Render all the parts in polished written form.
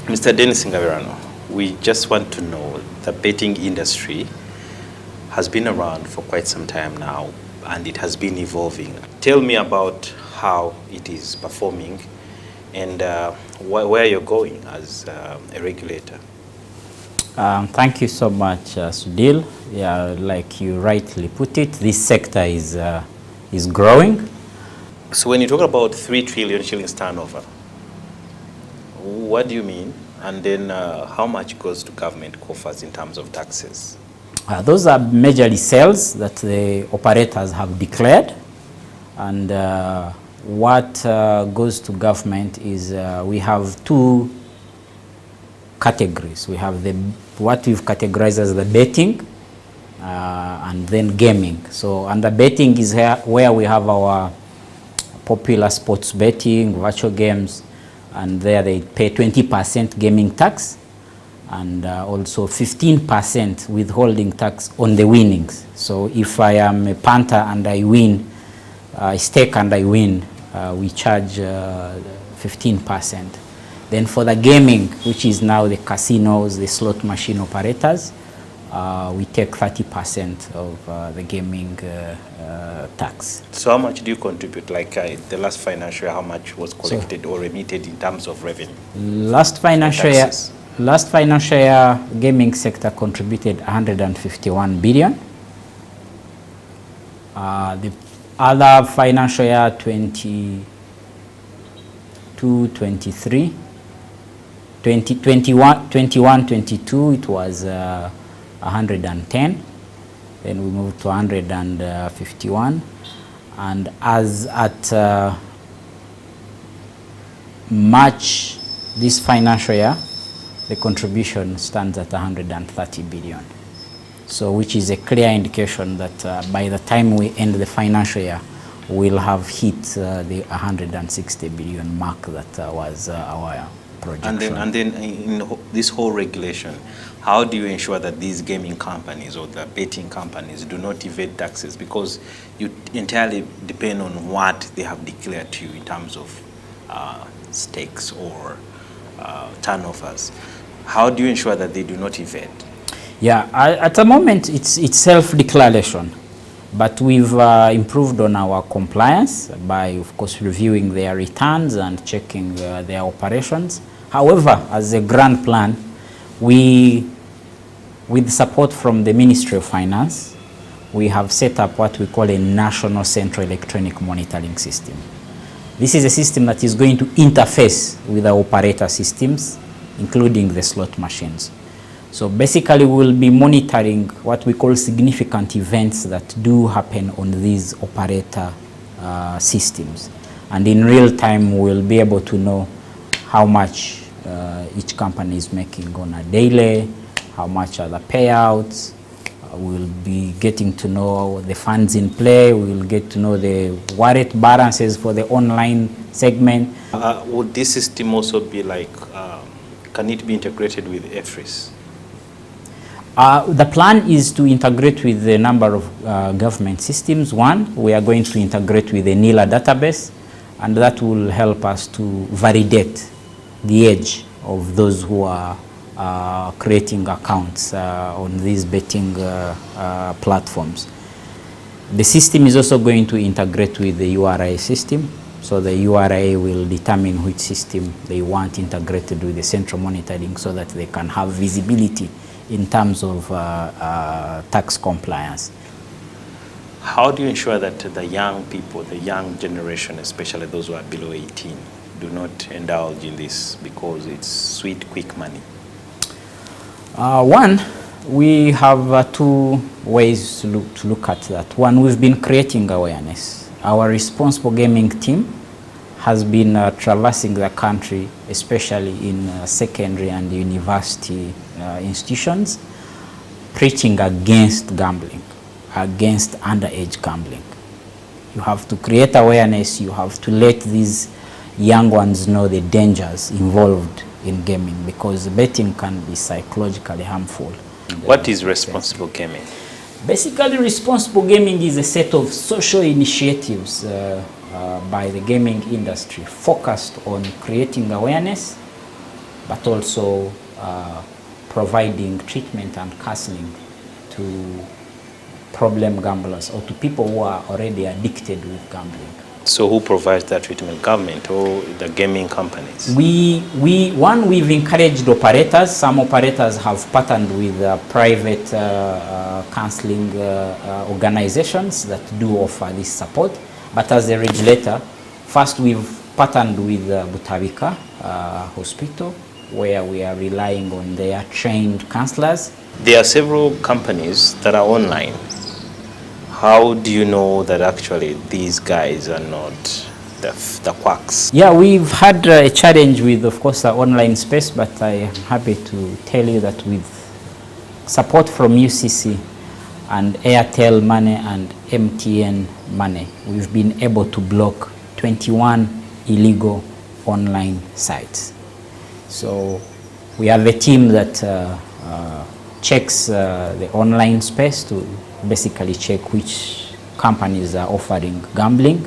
Mr. Dennis Ngavirano, we just want to know the betting industry has been around for quite some time now and it has been evolving. Tell me about how it is performing and where you're going as a regulator. Thank you so much, Sudil. Yeah, like you rightly put it, this sector is growing. So when you talk about 3 trillion shillings turnover, what do you mean? And then how much goes to government coffers in terms of taxes? Those are majorly sales that the operators have declared. And what goes to government is we have 2 categories. We have what we've categorized as the betting and then gaming. So under betting is where we have our popular sports betting, virtual games, and there they pay 20% gaming tax and also 15% withholding tax on the winnings. So if I am a punter and I win, I stake and I win, we charge 15%. Then for the gaming, which is now the casinos, the slot machine operators, we take 30% of the gaming tax. So how much do you contribute? Like the last financial year, how much was collected or remitted in terms of revenue? Last financial year, gaming sector contributed 151 billion. The other financial year, 22-23, 21-22, it was 110. Then we moved to 151. And as at March this financial year, the contribution stands at 130 billion. So which is a clear indication that by the time we end the financial year, we'll have hit the 160 billion mark that was our projection. And then in this whole regulation, how do you ensure that these gaming companies or the betting companies do not evade taxes? Because you entirely depend on what they have declared to you in terms of stakes or turnovers. How do you ensure that they do not evade? Yeah, at the moment it's self-declaration, but we've improved on our compliance by, of course, reviewing their returns and checking their operations. However, as a grand plan, with support from the Ministry of Finance, we have set up what we call a National Central Electronic Monitoring System. This is a system that is going to interface with our operator systems, including the slot machines. So basically we'll be monitoring what we call significant events that do happen on these operator systems. And in real time we'll be able to know how much each company is making on a daily, how much are the payouts. We'll be getting to know the funds in play. We'll get to know the wallet balances for the online segment. Would this system also be like, can it be integrated with EFRIS? The plan is to integrate with a number of government systems. One, we are going to integrate with the NILA database, and that will help us to validate the age of those who are creating accounts on these betting platforms. The system is also going to integrate with the URA system, so the URA will determine which system they want integrated with the central monitoring so that they can have visibility in terms of tax compliance. How do you ensure that the young people, the young generation, especially those who are below 18, do not indulge in this because it's sweet, quick money? One, we have 2 ways to look at that. One, we've been creating awareness. Our responsible gaming team has been traversing the country, especially in secondary and university institutions, preaching against gambling, against underage gambling. You have to create awareness. You have to let these young ones know the dangers involved in gaming, because betting can be psychologically harmful. What is responsible gaming? Basically, responsible gaming is a set of social initiatives by the gaming industry focused on creating awareness, but also providing treatment and counseling to problem gamblers or to people who are already addicted with gambling. So who provides that treatment? Government or the gaming companies? We've encouraged operators. Some operators have partnered with private counseling organizations that do offer this support. But as a regulator, first we've partnered with Butabika Hospital, where we are relying on their trained counselors. There are several companies that are online. How do you know that actually these guys are not the quacks? Yeah, we've had a challenge with, of course, the online space, but I am happy to tell you that with support from UCC and Airtel Money and MTN Money, we've been able to block 21 illegal online sites. So we have a team that checks the online space to basically check which companies are offering gambling.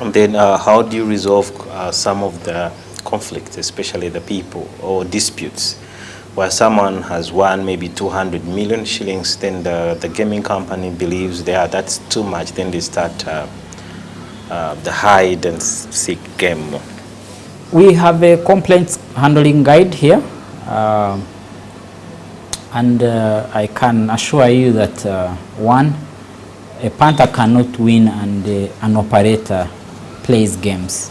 And then how do you resolve some of the conflicts, especially the people or disputes, where someone has won maybe 200 million shillings, then the gaming company believes that's too much, then they start the hide and seek game? We have a complaint handling guide here, and I can assure you that one, a punter cannot win and an operator plays games.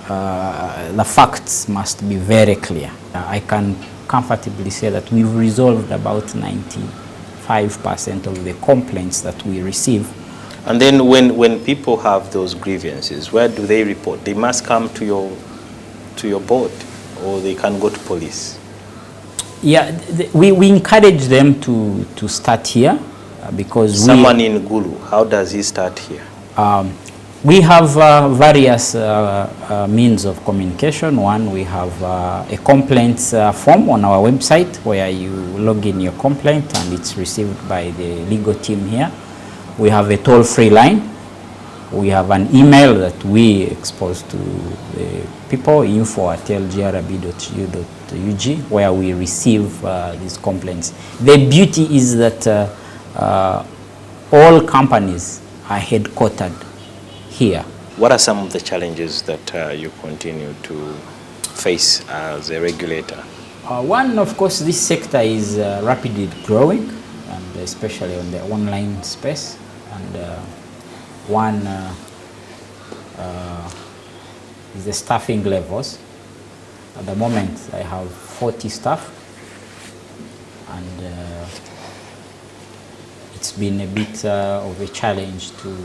The facts must be very clear. I can comfortably say that we've resolved about 95% of the complaints that we receive. And then when people have those grievances, where do they report? They must come to your board, or they can go to police? Yeah, we encourage them to start here because someone in Gulu, how does he start here? We have various means of communication. One, we have a complaints form on our website where you log in your complaint and it's received by the legal team here. We have a toll-free line. We have an email that we expose to the people, info@lgrb.u.ug, where we receive these complaints. The beauty is that all companies are headquartered here. What are some of the challenges that you continue to face as a regulator? One, of course, this sector is rapidly growing, and especially on the online space. And one is the staffing levels. At the moment, I have 40 staff, and it's been a bit of a challenge to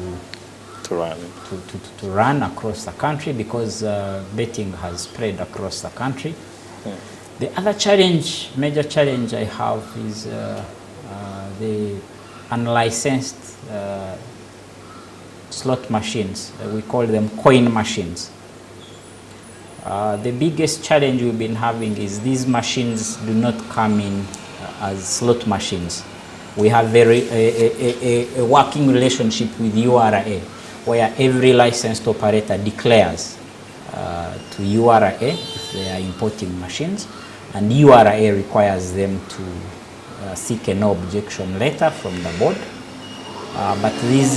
run across the country because betting has spread across the country. The other challenge, major challenge I have is the unlicensed slot machines. We call them coin machines. The biggest challenge we've been having is these machines do not come in as slot machines. We have a working relationship with URA, where every licensed operator declares to URA if they are importing machines, and URA requires them to seek a no objection letter from the board. But these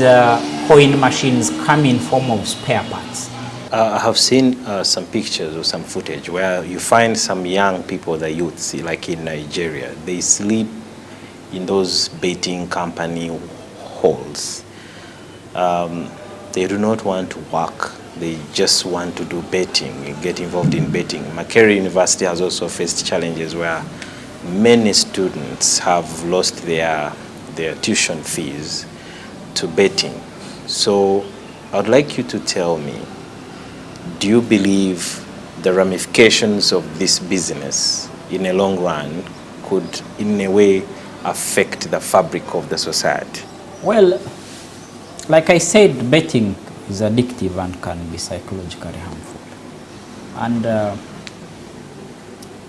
coin machines come in form of spare parts. I have seen some pictures or some footage where you find some young people, the youths, like in Nigeria, they sleep in those betting company halls. They do not want to work. They just want to do betting, get involved in betting. Makerere University has also faced challenges where many students have lost their tuition fees to betting. So I would like you to tell me, do you believe the ramifications of this business in a long run could in a way affect the fabric of the society? Well, like I said, betting is addictive and can be psychologically harmful. And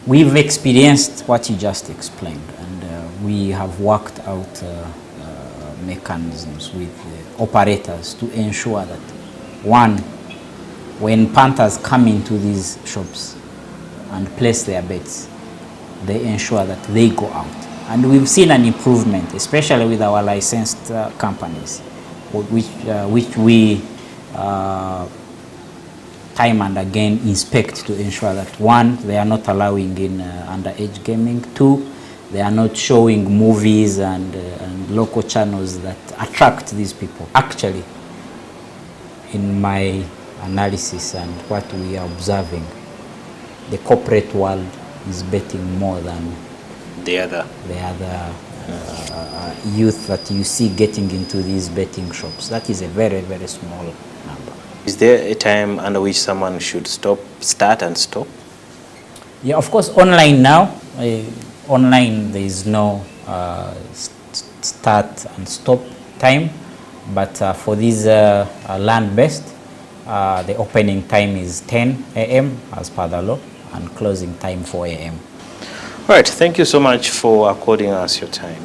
we've experienced what you just explained, and we have worked out mechanisms with operators to ensure that, one, when punters come into these shops, and place their bets, they ensure that they go out. And we've seen an improvement, especially with our licensed companies, which we time and again inspect to ensure that, one, they are not allowing in underage gaming, two, they are not showing movies and local channels that attract these people. Actually, in my analysis and what we are observing, the corporate world is betting more than the other youth that you see getting into these betting shops. That is a very, very small number. Is there a time under which someone should start and stop? Yeah, of course, online now, online there is no start and stop time, but for these land-based, the opening time is 10 a.m. as per the law, and closing time 4 a.m. All right, thank you so much for according us your time.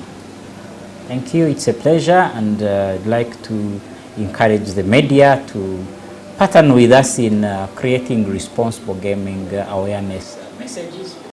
Thank you, it's a pleasure, and I'd like to encourage the media to partner with us in creating responsible gaming awareness messages.